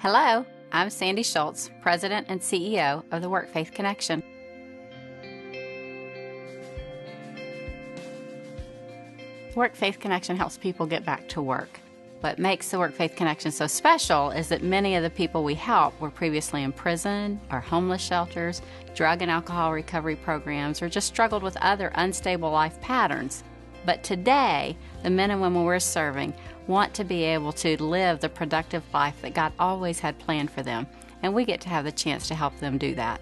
Hello, I'm Sandy Schultz, President and CEO of the WorkFaith Connection. The WorkFaith Connection helps people get back to work. What makes the WorkFaith Connection so special is that many of the people we help were previously in prison or homeless shelters, drug and alcohol recovery programs, or just struggled with other unstable life patterns. But today, the men and women we're serving want to be able to live the productive life that God always had planned for them, and we get to have the chance to help them do that.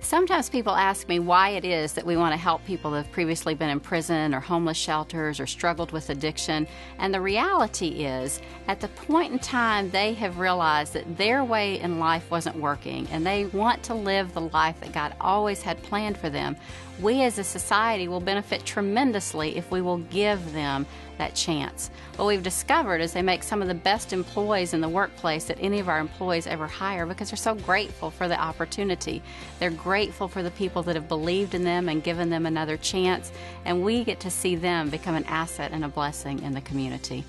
Sometimes people ask me why it is that we want to help people that have previously been in prison or homeless shelters or struggled with addiction, and the reality is, at the point in time they have realized that their way in life wasn't working and they want to live the life that God always had planned for them, we as a society will benefit tremendously if we will give them that chance. What we've discovered is they make some of the best employees in the workplace that any of our employees ever hire because they're so grateful for the opportunity. They're grateful for the people that have believed in them and given them another chance, and we get to see them become an asset and a blessing in the community.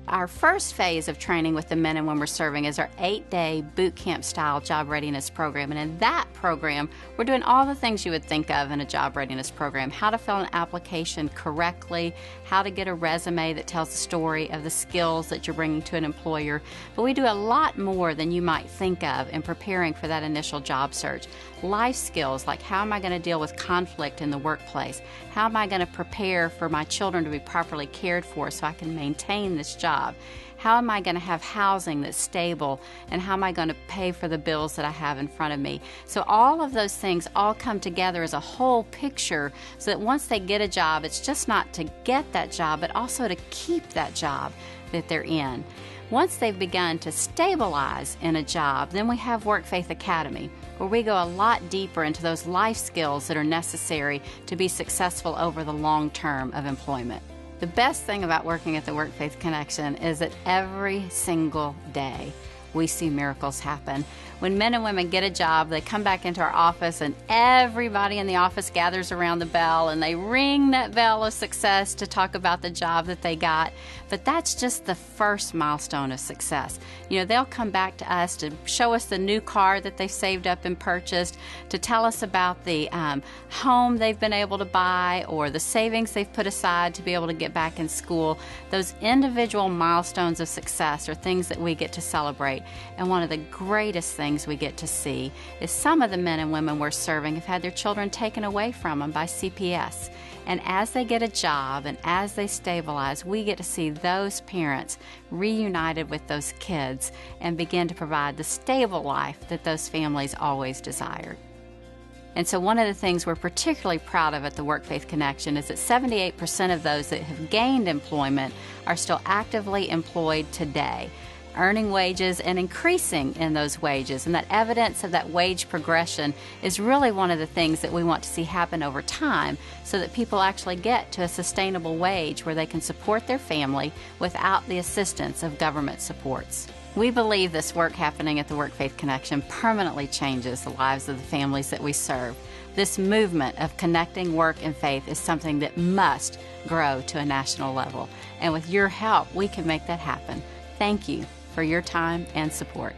Our first phase of training with the men and women we're serving is our 8-day boot camp style job readiness program. And in that program, we're doing all the things you would think of in a job readiness program: how to fill an application correctly, how to get a resume that tells the story of the skills that you're bringing to an employer. But we do a lot more than you might think of in preparing for that initial job search. Life skills like how am I going to deal with conflict in the workplace? How am I going to prepare for my children to be properly cared for so I can maintain this job? How am I going to have housing that's stable, and how am I going to pay for the bills that I have in front of me? So all of those things all come together as a whole picture so that once they get a job, it's just not to get that job, but also to keep that job that they're in. Once they've begun to stabilize in a job, then we have WorkFaith Academy, where we go a lot deeper into those life skills that are necessary to be successful over the long term of employment. The best thing about working at the WorkFaith Connection is that every single day we see miracles happen. When men and women get a job, they come back into our office and everybody in the office gathers around the bell and they ring that bell of success to talk about the job that they got. But that's just the first milestone of success. You know, they'll come back to us to show us the new car that they saved up and purchased, to tell us about the home they've been able to buy or the savings they've put aside to be able to get back in school. Those individual milestones of success are things that we get to celebrate. And one of the greatest things we get to see is some of the men and women we're serving have had their children taken away from them by CPS. And as they get a job and as they stabilize, we get to see those parents reunited with those kids and begin to provide the stable life that those families always desired. And so one of the things we're particularly proud of at the WorkFaith Connection is that 78% of those that have gained employment are still actively employed today, earning wages and increasing in those wages. And that evidence of that wage progression is really one of the things that we want to see happen over time so that people actually get to a sustainable wage where they can support their family without the assistance of government supports. We believe this work happening at the WorkFaith Connection permanently changes the lives of the families that we serve. This movement of connecting work and faith is something that must grow to a national level. And with your help, we can make that happen. Thank you for your time and support.